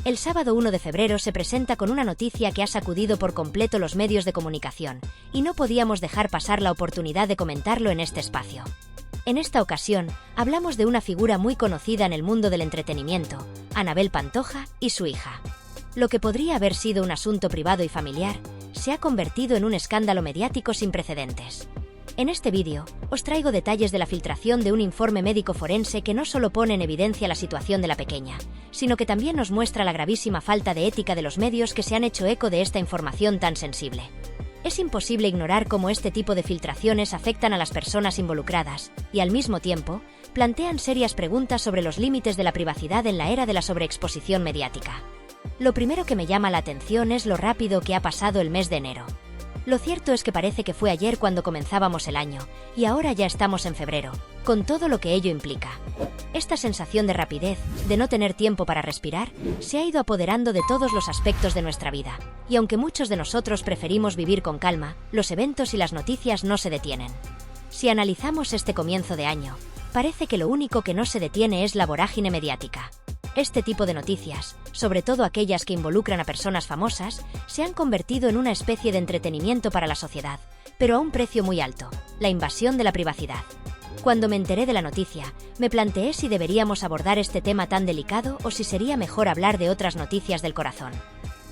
El sábado 1 de febrero se presenta con una noticia que ha sacudido por completo los medios de comunicación, y no podíamos dejar pasar la oportunidad de comentarlo en este espacio. En esta ocasión, hablamos de una figura muy conocida en el mundo del entretenimiento, Anabel Pantoja y su hija. Lo que podría haber sido un asunto privado y familiar, se ha convertido en un escándalo mediático sin precedentes. En este vídeo, os traigo detalles de la filtración de un informe médico forense que no solo pone en evidencia la situación de la pequeña, sino que también nos muestra la gravísima falta de ética de los medios que se han hecho eco de esta información tan sensible. Es imposible ignorar cómo este tipo de filtraciones afectan a las personas involucradas, y al mismo tiempo, plantean serias preguntas sobre los límites de la privacidad en la era de la sobreexposición mediática. Lo primero que me llama la atención es lo rápido que ha pasado el mes de enero. Lo cierto es que parece que fue ayer cuando comenzábamos el año, y ahora ya estamos en febrero, con todo lo que ello implica. Esta sensación de rapidez, de no tener tiempo para respirar, se ha ido apoderando de todos los aspectos de nuestra vida, y aunque muchos de nosotros preferimos vivir con calma, los eventos y las noticias no se detienen. Si analizamos este comienzo de año, parece que lo único que no se detiene es la vorágine mediática. Este tipo de noticias, sobre todo aquellas que involucran a personas famosas, se han convertido en una especie de entretenimiento para la sociedad, pero a un precio muy alto: la invasión de la privacidad. Cuando me enteré de la noticia, me planteé si deberíamos abordar este tema tan delicado o si sería mejor hablar de otras noticias del corazón.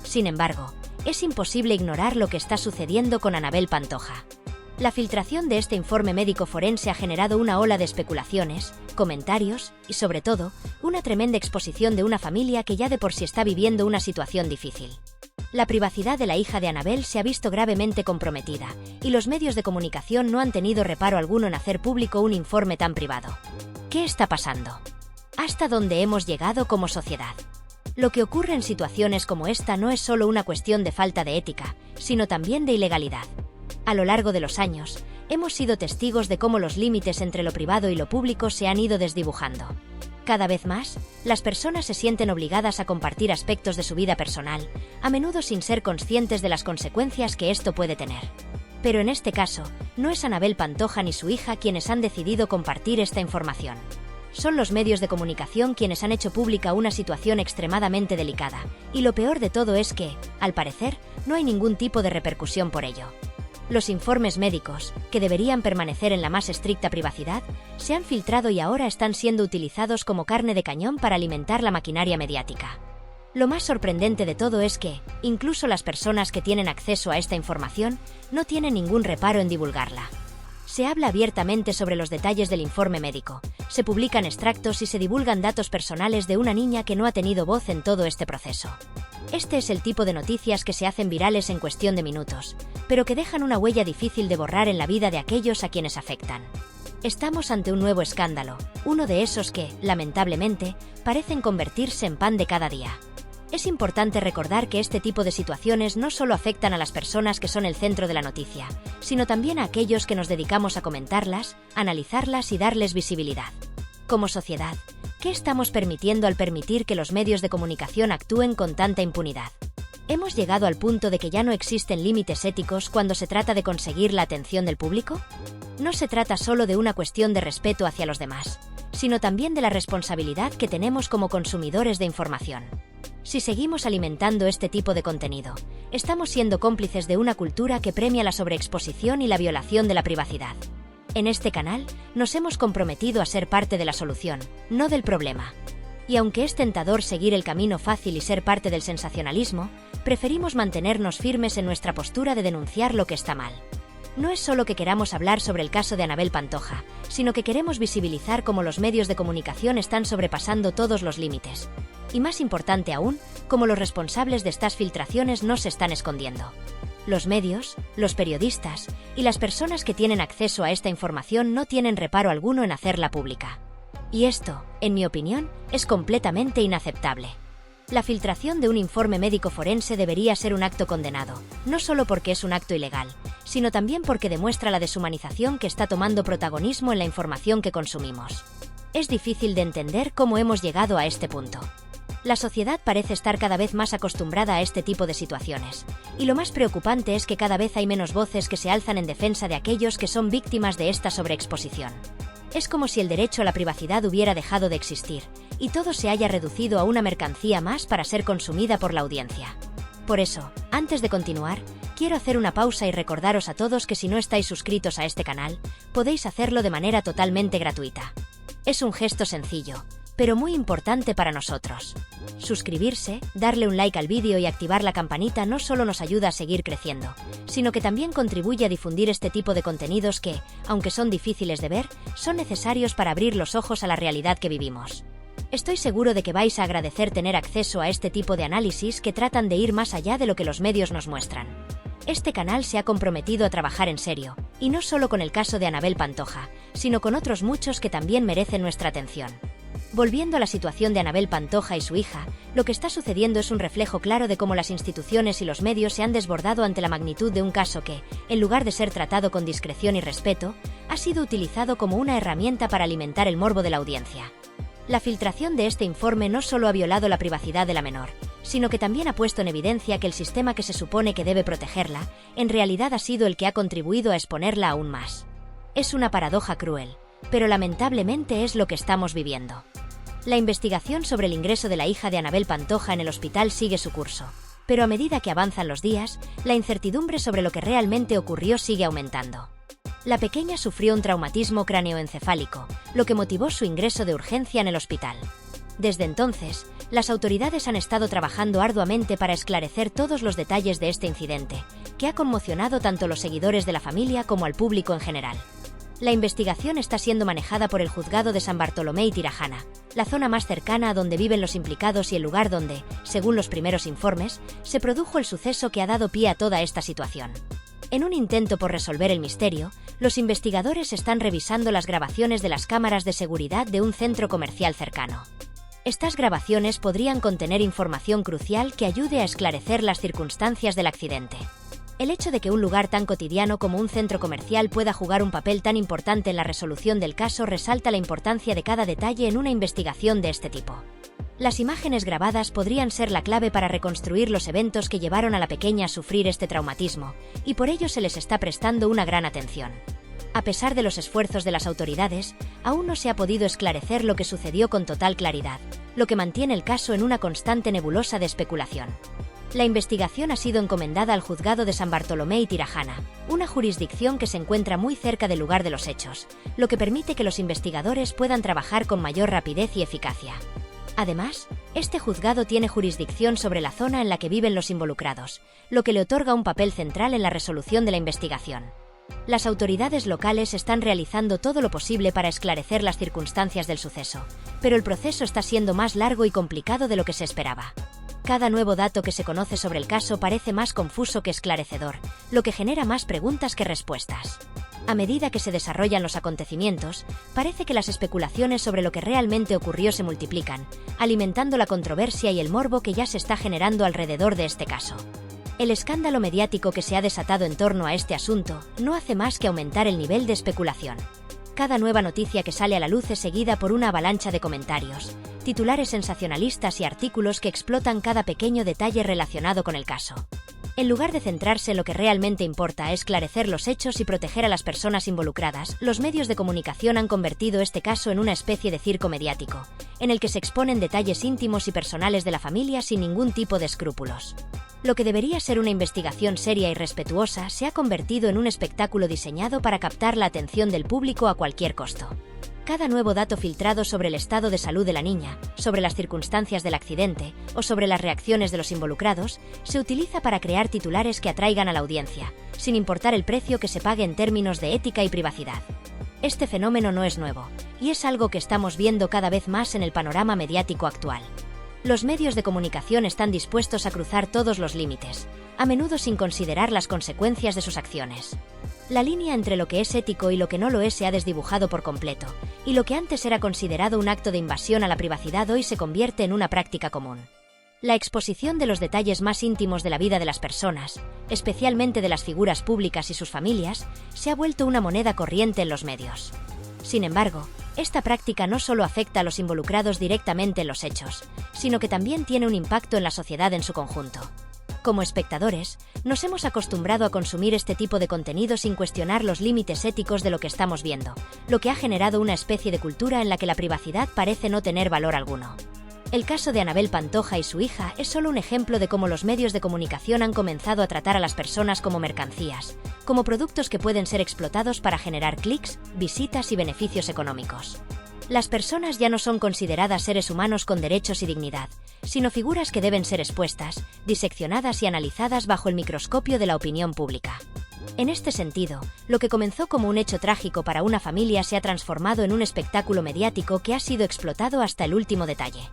Sin embargo, es imposible ignorar lo que está sucediendo con Anabel Pantoja. La filtración de este informe médico forense ha generado una ola de especulaciones, comentarios y, sobre todo, una tremenda exposición de una familia que ya de por sí está viviendo una situación difícil. La privacidad de la hija de Anabel se ha visto gravemente comprometida, y los medios de comunicación no han tenido reparo alguno en hacer público un informe tan privado. ¿Qué está pasando? ¿Hasta dónde hemos llegado como sociedad? Lo que ocurre en situaciones como esta no es solo una cuestión de falta de ética, sino también de ilegalidad. A lo largo de los años, hemos sido testigos de cómo los límites entre lo privado y lo público se han ido desdibujando. Cada vez más, las personas se sienten obligadas a compartir aspectos de su vida personal, a menudo sin ser conscientes de las consecuencias que esto puede tener. Pero en este caso, no es Anabel Pantoja ni su hija quienes han decidido compartir esta información. Son los medios de comunicación quienes han hecho pública una situación extremadamente delicada, y lo peor de todo es que, al parecer, no hay ningún tipo de repercusión por ello. Los informes médicos, que deberían permanecer en la más estricta privacidad, se han filtrado y ahora están siendo utilizados como carne de cañón para alimentar la maquinaria mediática. Lo más sorprendente de todo es que, incluso las personas que tienen acceso a esta información, no tienen ningún reparo en divulgarla. Se habla abiertamente sobre los detalles del informe médico, se publican extractos y se divulgan datos personales de una niña que no ha tenido voz en todo este proceso. Este es el tipo de noticias que se hacen virales en cuestión de minutos, pero que dejan una huella difícil de borrar en la vida de aquellos a quienes afectan. Estamos ante un nuevo escándalo, uno de esos que, lamentablemente, parecen convertirse en pan de cada día. Es importante recordar que este tipo de situaciones no solo afectan a las personas que son el centro de la noticia, sino también a aquellos que nos dedicamos a comentarlas, analizarlas y darles visibilidad. Como sociedad, ¿qué estamos permitiendo al permitir que los medios de comunicación actúen con tanta impunidad? ¿Hemos llegado al punto de que ya no existen límites éticos cuando se trata de conseguir la atención del público? No se trata solo de una cuestión de respeto hacia los demás, sino también de la responsabilidad que tenemos como consumidores de información. Si seguimos alimentando este tipo de contenido, estamos siendo cómplices de una cultura que premia la sobreexposición y la violación de la privacidad. En este canal, nos hemos comprometido a ser parte de la solución, no del problema. Y aunque es tentador seguir el camino fácil y ser parte del sensacionalismo, preferimos mantenernos firmes en nuestra postura de denunciar lo que está mal. No es solo que queramos hablar sobre el caso de Anabel Pantoja, sino que queremos visibilizar cómo los medios de comunicación están sobrepasando todos los límites. Y más importante aún, cómo los responsables de estas filtraciones no se están escondiendo. Los medios, los periodistas y las personas que tienen acceso a esta información no tienen reparo alguno en hacerla pública. Y esto, en mi opinión, es completamente inaceptable. La filtración de un informe médico forense debería ser un acto condenado, no solo porque es un acto ilegal, sino también porque demuestra la deshumanización que está tomando protagonismo en la información que consumimos. Es difícil de entender cómo hemos llegado a este punto. La sociedad parece estar cada vez más acostumbrada a este tipo de situaciones, y lo más preocupante es que cada vez hay menos voces que se alzan en defensa de aquellos que son víctimas de esta sobreexposición. Es como si el derecho a la privacidad hubiera dejado de existir, y todo se haya reducido a una mercancía más para ser consumida por la audiencia. Por eso, antes de continuar, quiero hacer una pausa y recordaros a todos que si no estáis suscritos a este canal, podéis hacerlo de manera totalmente gratuita. Es un gesto sencillo, pero muy importante para nosotros. Suscribirse, darle un like al vídeo y activar la campanita no solo nos ayuda a seguir creciendo, sino que también contribuye a difundir este tipo de contenidos que, aunque son difíciles de ver, son necesarios para abrir los ojos a la realidad que vivimos. Estoy seguro de que vais a agradecer tener acceso a este tipo de análisis que tratan de ir más allá de lo que los medios nos muestran. Este canal se ha comprometido a trabajar en serio, y no solo con el caso de Anabel Pantoja, sino con otros muchos que también merecen nuestra atención. Volviendo a la situación de Anabel Pantoja y su hija, lo que está sucediendo es un reflejo claro de cómo las instituciones y los medios se han desbordado ante la magnitud de un caso que, en lugar de ser tratado con discreción y respeto, ha sido utilizado como una herramienta para alimentar el morbo de la audiencia. La filtración de este informe no solo ha violado la privacidad de la menor, sino que también ha puesto en evidencia que el sistema que se supone que debe protegerla, en realidad ha sido el que ha contribuido a exponerla aún más. Es una paradoja cruel, pero lamentablemente es lo que estamos viviendo. La investigación sobre el ingreso de la hija de Anabel Pantoja en el hospital sigue su curso, pero a medida que avanzan los días, la incertidumbre sobre lo que realmente ocurrió sigue aumentando. La pequeña sufrió un traumatismo cráneoencefálico, lo que motivó su ingreso de urgencia en el hospital. Desde entonces, las autoridades han estado trabajando arduamente para esclarecer todos los detalles de este incidente, que ha conmocionado tanto a los seguidores de la familia como al público en general. La investigación está siendo manejada por el Juzgado de San Bartolomé y Tirajana, la zona más cercana a donde viven los implicados y el lugar donde, según los primeros informes, se produjo el suceso que ha dado pie a toda esta situación. En un intento por resolver el misterio, los investigadores están revisando las grabaciones de las cámaras de seguridad de un centro comercial cercano. Estas grabaciones podrían contener información crucial que ayude a esclarecer las circunstancias del accidente. El hecho de que un lugar tan cotidiano como un centro comercial pueda jugar un papel tan importante en la resolución del caso resalta la importancia de cada detalle en una investigación de este tipo. Las imágenes grabadas podrían ser la clave para reconstruir los eventos que llevaron a la pequeña a sufrir este traumatismo, y por ello se les está prestando una gran atención. A pesar de los esfuerzos de las autoridades, aún no se ha podido esclarecer lo que sucedió con total claridad, lo que mantiene el caso en una constante nebulosa de especulación. La investigación ha sido encomendada al Juzgado de San Bartolomé y Tirajana, una jurisdicción que se encuentra muy cerca del lugar de los hechos, lo que permite que los investigadores puedan trabajar con mayor rapidez y eficacia. Además, este juzgado tiene jurisdicción sobre la zona en la que viven los involucrados, lo que le otorga un papel central en la resolución de la investigación. Las autoridades locales están realizando todo lo posible para esclarecer las circunstancias del suceso, pero el proceso está siendo más largo y complicado de lo que se esperaba. Cada nuevo dato que se conoce sobre el caso parece más confuso que esclarecedor, lo que genera más preguntas que respuestas. A medida que se desarrollan los acontecimientos, parece que las especulaciones sobre lo que realmente ocurrió se multiplican, alimentando la controversia y el morbo que ya se está generando alrededor de este caso. El escándalo mediático que se ha desatado en torno a este asunto no hace más que aumentar el nivel de especulación. Cada nueva noticia que sale a la luz es seguida por una avalancha de comentarios, titulares sensacionalistas y artículos que explotan cada pequeño detalle relacionado con el caso. En lugar de centrarse en lo que realmente importa, esclarecer los hechos y proteger a las personas involucradas, los medios de comunicación han convertido este caso en una especie de circo mediático, en el que se exponen detalles íntimos y personales de la familia sin ningún tipo de escrúpulos. Lo que debería ser una investigación seria y respetuosa se ha convertido en un espectáculo diseñado para captar la atención del público a cualquier costo. Cada nuevo dato filtrado sobre el estado de salud de la niña, sobre las circunstancias del accidente o sobre las reacciones de los involucrados, se utiliza para crear titulares que atraigan a la audiencia, sin importar el precio que se pague en términos de ética y privacidad. Este fenómeno no es nuevo, y es algo que estamos viendo cada vez más en el panorama mediático actual. Los medios de comunicación están dispuestos a cruzar todos los límites, a menudo sin considerar las consecuencias de sus acciones. La línea entre lo que es ético y lo que no lo es se ha desdibujado por completo, y lo que antes era considerado un acto de invasión a la privacidad hoy se convierte en una práctica común. La exposición de los detalles más íntimos de la vida de las personas, especialmente de las figuras públicas y sus familias, se ha vuelto una moneda corriente en los medios. Sin embargo, esta práctica no solo afecta a los involucrados directamente en los hechos, sino que también tiene un impacto en la sociedad en su conjunto. Como espectadores, nos hemos acostumbrado a consumir este tipo de contenido sin cuestionar los límites éticos de lo que estamos viendo, lo que ha generado una especie de cultura en la que la privacidad parece no tener valor alguno. El caso de Anabel Pantoja y su hija es solo un ejemplo de cómo los medios de comunicación han comenzado a tratar a las personas como mercancías, como productos que pueden ser explotados para generar clics, visitas y beneficios económicos. Las personas ya no son consideradas seres humanos con derechos y dignidad, sino figuras que deben ser expuestas, diseccionadas y analizadas bajo el microscopio de la opinión pública. En este sentido, lo que comenzó como un hecho trágico para una familia se ha transformado en un espectáculo mediático que ha sido explotado hasta el último detalle.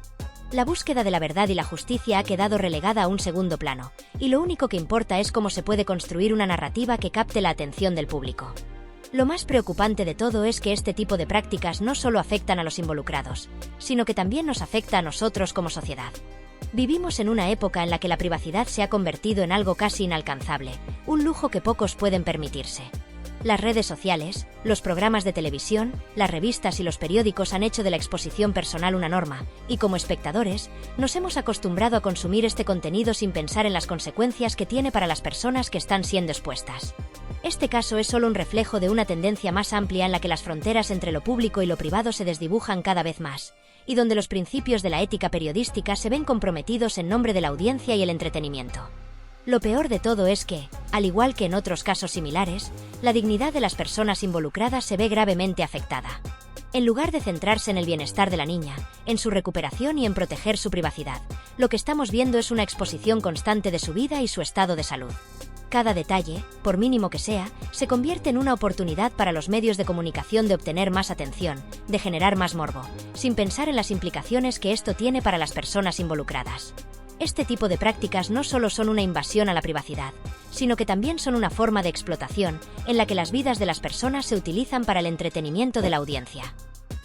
La búsqueda de la verdad y la justicia ha quedado relegada a un segundo plano, y lo único que importa es cómo se puede construir una narrativa que capte la atención del público. Lo más preocupante de todo es que este tipo de prácticas no solo afectan a los involucrados, sino que también nos afecta a nosotros como sociedad. Vivimos en una época en la que la privacidad se ha convertido en algo casi inalcanzable, un lujo que pocos pueden permitirse. Las redes sociales, los programas de televisión, las revistas y los periódicos han hecho de la exposición personal una norma, y como espectadores, nos hemos acostumbrado a consumir este contenido sin pensar en las consecuencias que tiene para las personas que están siendo expuestas. Este caso es solo un reflejo de una tendencia más amplia en la que las fronteras entre lo público y lo privado se desdibujan cada vez más, y donde los principios de la ética periodística se ven comprometidos en nombre de la audiencia y el entretenimiento. Lo peor de todo es que, al igual que en otros casos similares, la dignidad de las personas involucradas se ve gravemente afectada. En lugar de centrarse en el bienestar de la niña, en su recuperación y en proteger su privacidad, lo que estamos viendo es una exposición constante de su vida y su estado de salud. Cada detalle, por mínimo que sea, se convierte en una oportunidad para los medios de comunicación de obtener más atención, de generar más morbo, sin pensar en las implicaciones que esto tiene para las personas involucradas. Este tipo de prácticas no solo son una invasión a la privacidad, sino que también son una forma de explotación en la que las vidas de las personas se utilizan para el entretenimiento de la audiencia.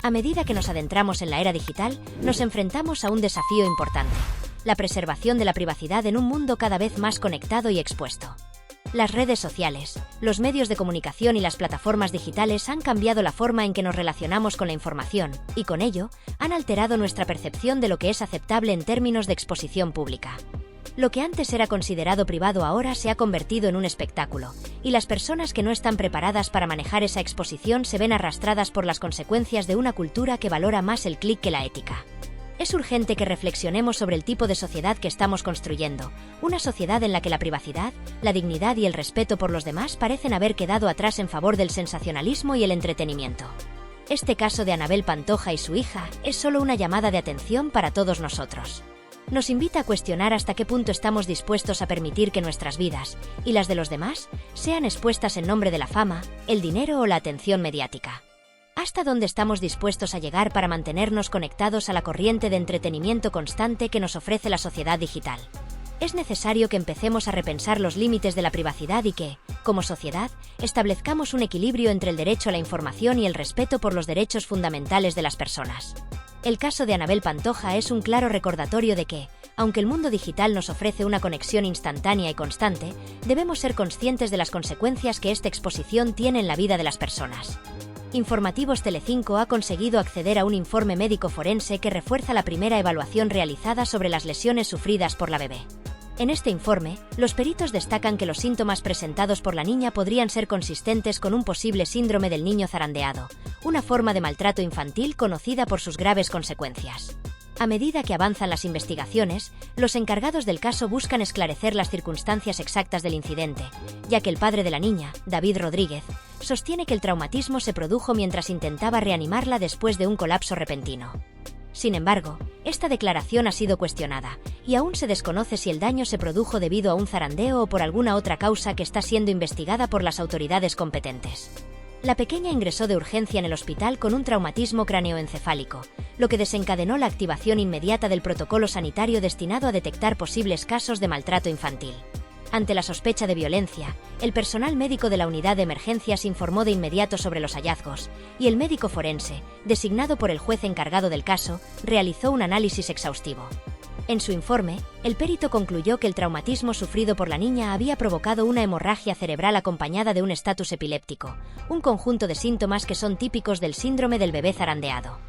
A medida que nos adentramos en la era digital, nos enfrentamos a un desafío importante: la preservación de la privacidad en un mundo cada vez más conectado y expuesto. Las redes sociales, los medios de comunicación y las plataformas digitales han cambiado la forma en que nos relacionamos con la información, y con ello, han alterado nuestra percepción de lo que es aceptable en términos de exposición pública. Lo que antes era considerado privado ahora se ha convertido en un espectáculo, y las personas que no están preparadas para manejar esa exposición se ven arrastradas por las consecuencias de una cultura que valora más el clic que la ética. Es urgente que reflexionemos sobre el tipo de sociedad que estamos construyendo, una sociedad en la que la privacidad, la dignidad y el respeto por los demás parecen haber quedado atrás en favor del sensacionalismo y el entretenimiento. Este caso de Anabel Pantoja y su hija es solo una llamada de atención para todos nosotros. Nos invita a cuestionar hasta qué punto estamos dispuestos a permitir que nuestras vidas, y las de los demás, sean expuestas en nombre de la fama, el dinero o la atención mediática. ¿Hasta dónde estamos dispuestos a llegar para mantenernos conectados a la corriente de entretenimiento constante que nos ofrece la sociedad digital? Es necesario que empecemos a repensar los límites de la privacidad y que, como sociedad, establezcamos un equilibrio entre el derecho a la información y el respeto por los derechos fundamentales de las personas. El caso de Anabel Pantoja es un claro recordatorio de que, aunque el mundo digital nos ofrece una conexión instantánea y constante, debemos ser conscientes de las consecuencias que esta exposición tiene en la vida de las personas. Informativos Telecinco ha conseguido acceder a un informe médico forense que refuerza la primera evaluación realizada sobre las lesiones sufridas por la bebé. En este informe, los peritos destacan que los síntomas presentados por la niña podrían ser consistentes con un posible síndrome del niño zarandeado, una forma de maltrato infantil conocida por sus graves consecuencias. A medida que avanzan las investigaciones, los encargados del caso buscan esclarecer las circunstancias exactas del incidente, ya que el padre de la niña, David Rodríguez, sostiene que el traumatismo se produjo mientras intentaba reanimarla después de un colapso repentino. Sin embargo, esta declaración ha sido cuestionada, y aún se desconoce si el daño se produjo debido a un zarandeo o por alguna otra causa que está siendo investigada por las autoridades competentes. La pequeña ingresó de urgencia en el hospital con un traumatismo craneoencefálico, lo que desencadenó la activación inmediata del protocolo sanitario destinado a detectar posibles casos de maltrato infantil. Ante la sospecha de violencia, el personal médico de la unidad de emergencias informó de inmediato sobre los hallazgos, y el médico forense, designado por el juez encargado del caso, realizó un análisis exhaustivo. En su informe, el perito concluyó que el traumatismo sufrido por la niña había provocado una hemorragia cerebral acompañada de un estatus epiléptico, un conjunto de síntomas que son típicos del síndrome del bebé zarandeado.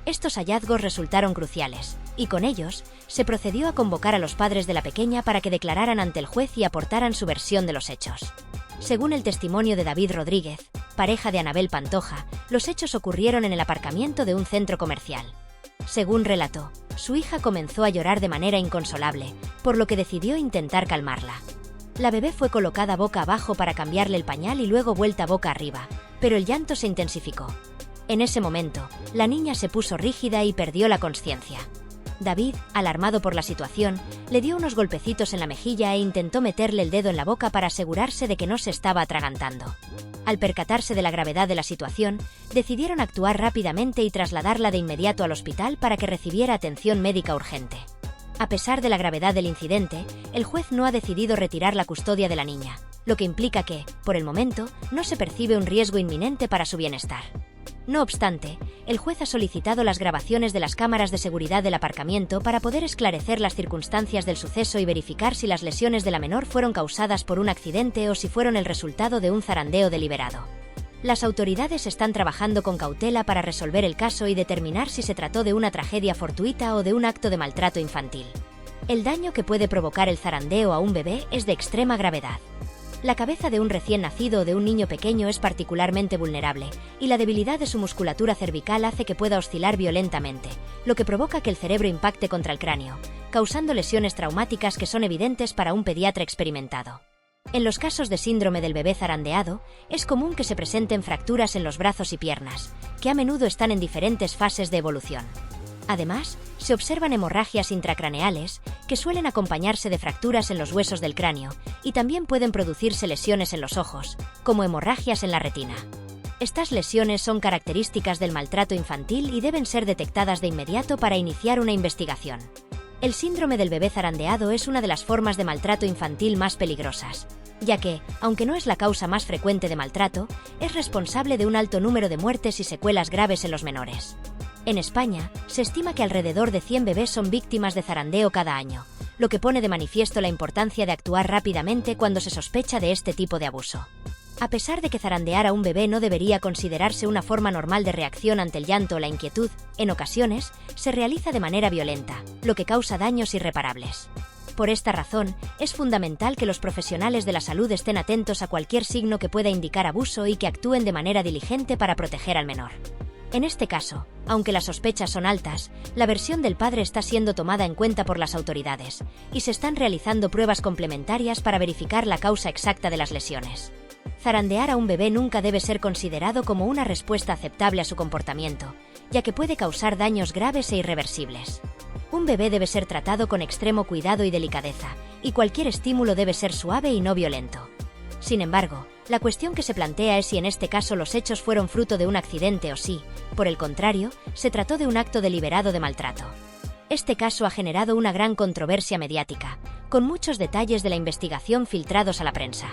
Estos hallazgos resultaron cruciales, y con ellos, se procedió a convocar a los padres de la pequeña para que declararan ante el juez y aportaran su versión de los hechos. Según el testimonio de David Rodríguez, pareja de Anabel Pantoja, los hechos ocurrieron en el aparcamiento de un centro comercial. Según relató, su hija comenzó a llorar de manera inconsolable, por lo que decidió intentar calmarla. La bebé fue colocada boca abajo para cambiarle el pañal y luego vuelta boca arriba, pero el llanto se intensificó. En ese momento, la niña se puso rígida y perdió la consciencia. David, alarmado por la situación, le dio unos golpecitos en la mejilla e intentó meterle el dedo en la boca para asegurarse de que no se estaba atragantando. Al percatarse de la gravedad de la situación, decidieron actuar rápidamente y trasladarla de inmediato al hospital para que recibiera atención médica urgente. A pesar de la gravedad del incidente, el juez no ha decidido retirar la custodia de la niña, lo que implica que, por el momento, no se percibe un riesgo inminente para su bienestar. No obstante, el juez ha solicitado las grabaciones de las cámaras de seguridad del aparcamiento para poder esclarecer las circunstancias del suceso y verificar si las lesiones de la menor fueron causadas por un accidente o si fueron el resultado de un zarandeo deliberado. Las autoridades están trabajando con cautela para resolver el caso y determinar si se trató de una tragedia fortuita o de un acto de maltrato infantil. El daño que puede provocar el zarandeo a un bebé es de extrema gravedad. La cabeza de un recién nacido o de un niño pequeño es particularmente vulnerable, y la debilidad de su musculatura cervical hace que pueda oscilar violentamente, lo que provoca que el cerebro impacte contra el cráneo, causando lesiones traumáticas que son evidentes para un pediatra experimentado. En los casos de síndrome del bebé zarandeado, es común que se presenten fracturas en los brazos y piernas, que a menudo están en diferentes fases de evolución. Además, se observan hemorragias intracraneales, que suelen acompañarse de fracturas en los huesos del cráneo, y también pueden producirse lesiones en los ojos, como hemorragias en la retina. Estas lesiones son características del maltrato infantil y deben ser detectadas de inmediato para iniciar una investigación. El síndrome del bebé zarandeado es una de las formas de maltrato infantil más peligrosas, ya que, aunque no es la causa más frecuente de maltrato, es responsable de un alto número de muertes y secuelas graves en los menores. En España, se estima que alrededor de 100 bebés son víctimas de zarandeo cada año, lo que pone de manifiesto la importancia de actuar rápidamente cuando se sospecha de este tipo de abuso. A pesar de que zarandear a un bebé no debería considerarse una forma normal de reacción ante el llanto o la inquietud, en ocasiones, se realiza de manera violenta, lo que causa daños irreparables. Por esta razón, es fundamental que los profesionales de la salud estén atentos a cualquier signo que pueda indicar abuso y que actúen de manera diligente para proteger al menor. En este caso, aunque las sospechas son altas, la versión del padre está siendo tomada en cuenta por las autoridades, y se están realizando pruebas complementarias para verificar la causa exacta de las lesiones. Zarandear a un bebé nunca debe ser considerado como una respuesta aceptable a su comportamiento, ya que puede causar daños graves e irreversibles. Un bebé debe ser tratado con extremo cuidado y delicadeza, y cualquier estímulo debe ser suave y no violento. Sin embargo, la cuestión que se plantea es si en este caso los hechos fueron fruto de un accidente o si, por el contrario, se trató de un acto deliberado de maltrato. Este caso ha generado una gran controversia mediática, con muchos detalles de la investigación filtrados a la prensa.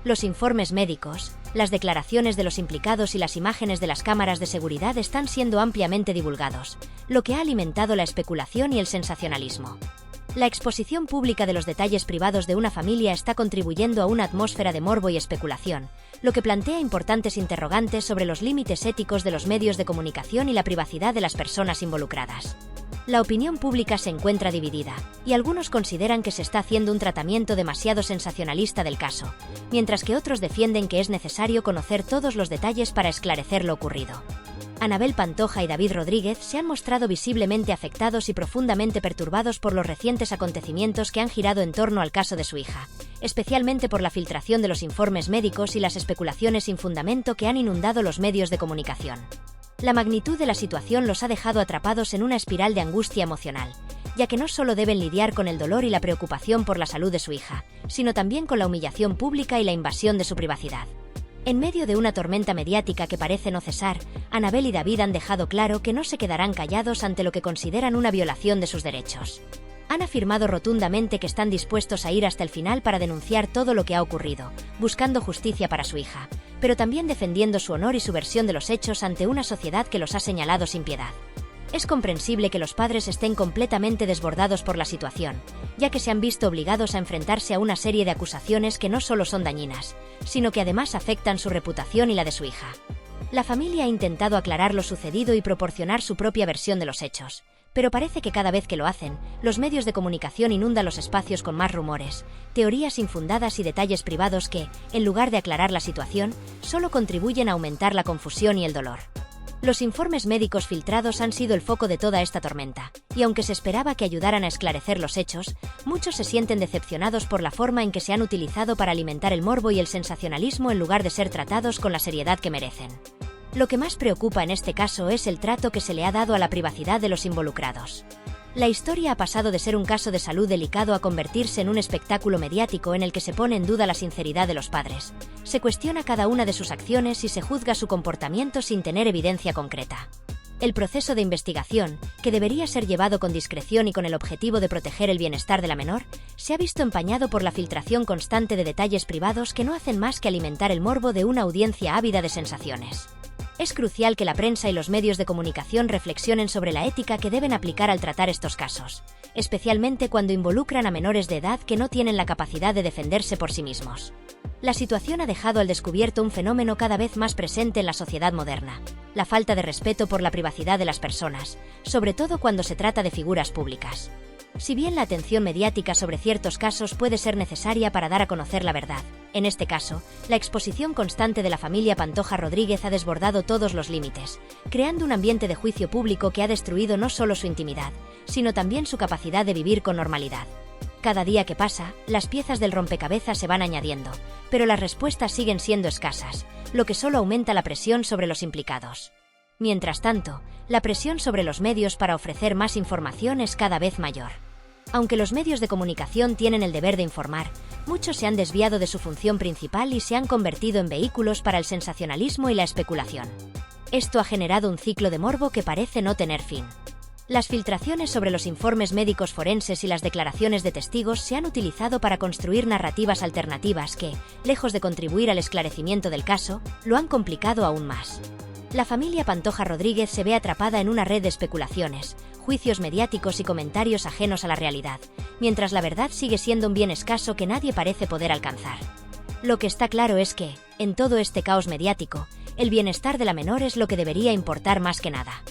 Los informes médicos, las declaraciones de los implicados y las imágenes de las cámaras de seguridad están siendo ampliamente divulgados, lo que ha alimentado la especulación y el sensacionalismo. La exposición pública de los detalles privados de una familia está contribuyendo a una atmósfera de morbo y especulación, lo que plantea importantes interrogantes sobre los límites éticos de los medios de comunicación y la privacidad de las personas involucradas. La opinión pública se encuentra dividida, y algunos consideran que se está haciendo un tratamiento demasiado sensacionalista del caso, mientras que otros defienden que es necesario conocer todos los detalles para esclarecer lo ocurrido. Anabel Pantoja y David Rodríguez se han mostrado visiblemente afectados y profundamente perturbados por los recientes acontecimientos que han girado en torno al caso de su hija, especialmente por la filtración de los informes médicos y las especulaciones sin fundamento que han inundado los medios de comunicación. La magnitud de la situación los ha dejado atrapados en una espiral de angustia emocional, ya que no solo deben lidiar con el dolor y la preocupación por la salud de su hija, sino también con la humillación pública y la invasión de su privacidad. En medio de una tormenta mediática que parece no cesar, Anabel y David han dejado claro que no se quedarán callados ante lo que consideran una violación de sus derechos. Han afirmado rotundamente que están dispuestos a ir hasta el final para denunciar todo lo que ha ocurrido, buscando justicia para su hija, pero también defendiendo su honor y su versión de los hechos ante una sociedad que los ha señalado sin piedad. Es comprensible que los padres estén completamente desbordados por la situación, ya que se han visto obligados a enfrentarse a una serie de acusaciones que no solo son dañinas, sino que además afectan su reputación y la de su hija. La familia ha intentado aclarar lo sucedido y proporcionar su propia versión de los hechos, pero parece que cada vez que lo hacen, los medios de comunicación inundan los espacios con más rumores, teorías infundadas y detalles privados que, en lugar de aclarar la situación, solo contribuyen a aumentar la confusión y el dolor. Los informes médicos filtrados han sido el foco de toda esta tormenta, y aunque se esperaba que ayudaran a esclarecer los hechos, muchos se sienten decepcionados por la forma en que se han utilizado para alimentar el morbo y el sensacionalismo en lugar de ser tratados con la seriedad que merecen. Lo que más preocupa en este caso es el trato que se le ha dado a la privacidad de los involucrados. La historia ha pasado de ser un caso de salud delicado a convertirse en un espectáculo mediático en el que se pone en duda la sinceridad de los padres. Se cuestiona cada una de sus acciones y se juzga su comportamiento sin tener evidencia concreta. El proceso de investigación, que debería ser llevado con discreción y con el objetivo de proteger el bienestar de la menor, se ha visto empañado por la filtración constante de detalles privados que no hacen más que alimentar el morbo de una audiencia ávida de sensaciones. Es crucial que la prensa y los medios de comunicación reflexionen sobre la ética que deben aplicar al tratar estos casos, especialmente cuando involucran a menores de edad que no tienen la capacidad de defenderse por sí mismos. La situación ha dejado al descubierto un fenómeno cada vez más presente en la sociedad moderna: la falta de respeto por la privacidad de las personas, sobre todo cuando se trata de figuras públicas. Si bien la atención mediática sobre ciertos casos puede ser necesaria para dar a conocer la verdad, en este caso, la exposición constante de la familia Pantoja Rodríguez ha desbordado todos los límites, creando un ambiente de juicio público que ha destruido no solo su intimidad, sino también su capacidad de vivir con normalidad. Cada día que pasa, las piezas del rompecabezas se van añadiendo, pero las respuestas siguen siendo escasas, lo que solo aumenta la presión sobre los implicados. Mientras tanto, la presión sobre los medios para ofrecer más información es cada vez mayor. Aunque los medios de comunicación tienen el deber de informar, muchos se han desviado de su función principal y se han convertido en vehículos para el sensacionalismo y la especulación. Esto ha generado un ciclo de morbo que parece no tener fin. Las filtraciones sobre los informes médicos forenses y las declaraciones de testigos se han utilizado para construir narrativas alternativas que, lejos de contribuir al esclarecimiento del caso, lo han complicado aún más. La familia Pantoja Rodríguez se ve atrapada en una red de especulaciones, juicios mediáticos y comentarios ajenos a la realidad, mientras la verdad sigue siendo un bien escaso que nadie parece poder alcanzar. Lo que está claro es que, en todo este caos mediático, el bienestar de la menor es lo que debería importar más que nada.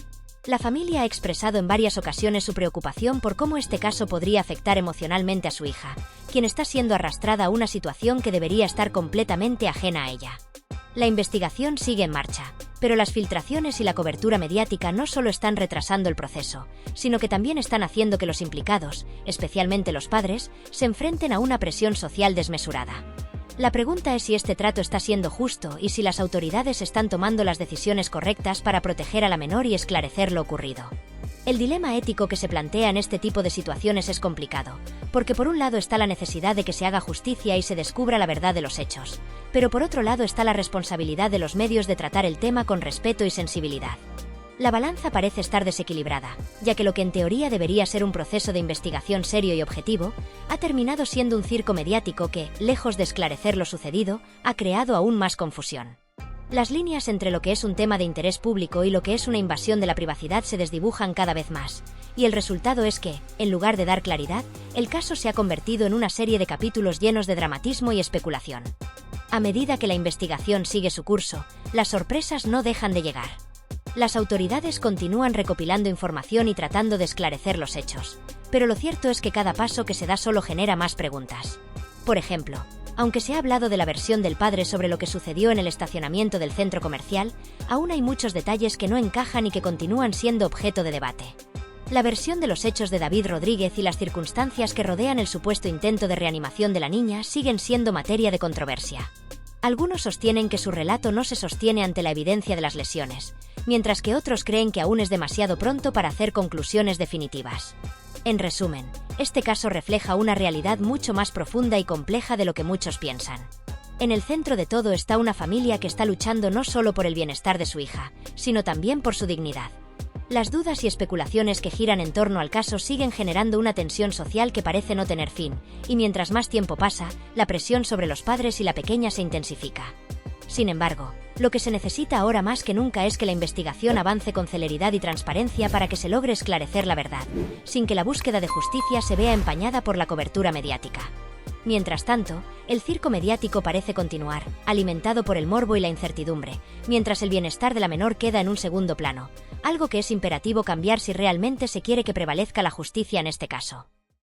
La familia ha expresado en varias ocasiones su preocupación por cómo este caso podría afectar emocionalmente a su hija, quien está siendo arrastrada a una situación que debería estar completamente ajena a ella. La investigación sigue en marcha, pero las filtraciones y la cobertura mediática no solo están retrasando el proceso, sino que también están haciendo que los implicados, especialmente los padres, se enfrenten a una presión social desmesurada. La pregunta es si este trato está siendo justo y si las autoridades están tomando las decisiones correctas para proteger a la menor y esclarecer lo ocurrido. El dilema ético que se plantea en este tipo de situaciones es complicado, porque por un lado está la necesidad de que se haga justicia y se descubra la verdad de los hechos, pero por otro lado está la responsabilidad de los medios de tratar el tema con respeto y sensibilidad. La balanza parece estar desequilibrada, ya que lo que en teoría debería ser un proceso de investigación serio y objetivo, ha terminado siendo un circo mediático que, lejos de esclarecer lo sucedido, ha creado aún más confusión. Las líneas entre lo que es un tema de interés público y lo que es una invasión de la privacidad se desdibujan cada vez más, y el resultado es que, en lugar de dar claridad, el caso se ha convertido en una serie de capítulos llenos de dramatismo y especulación. A medida que la investigación sigue su curso, las sorpresas no dejan de llegar. Las autoridades continúan recopilando información y tratando de esclarecer los hechos, pero lo cierto es que cada paso que se da solo genera más preguntas. Por ejemplo, aunque se ha hablado de la versión del padre sobre lo que sucedió en el estacionamiento del centro comercial, aún hay muchos detalles que no encajan y que continúan siendo objeto de debate. La versión de los hechos de David Rodríguez y las circunstancias que rodean el supuesto intento de reanimación de la niña siguen siendo materia de controversia. Algunos sostienen que su relato no se sostiene ante la evidencia de las lesiones, mientras que otros creen que aún es demasiado pronto para hacer conclusiones definitivas. En resumen, este caso refleja una realidad mucho más profunda y compleja de lo que muchos piensan. En el centro de todo está una familia que está luchando no solo por el bienestar de su hija, sino también por su dignidad. Las dudas y especulaciones que giran en torno al caso siguen generando una tensión social que parece no tener fin, y mientras más tiempo pasa, la presión sobre los padres y la pequeña se intensifica. Sin embargo, lo que se necesita ahora más que nunca es que la investigación avance con celeridad y transparencia para que se logre esclarecer la verdad, sin que la búsqueda de justicia se vea empañada por la cobertura mediática. Mientras tanto, el circo mediático parece continuar, alimentado por el morbo y la incertidumbre, mientras el bienestar de la menor queda en un segundo plano, algo que es imperativo cambiar si realmente se quiere que prevalezca la justicia en este caso.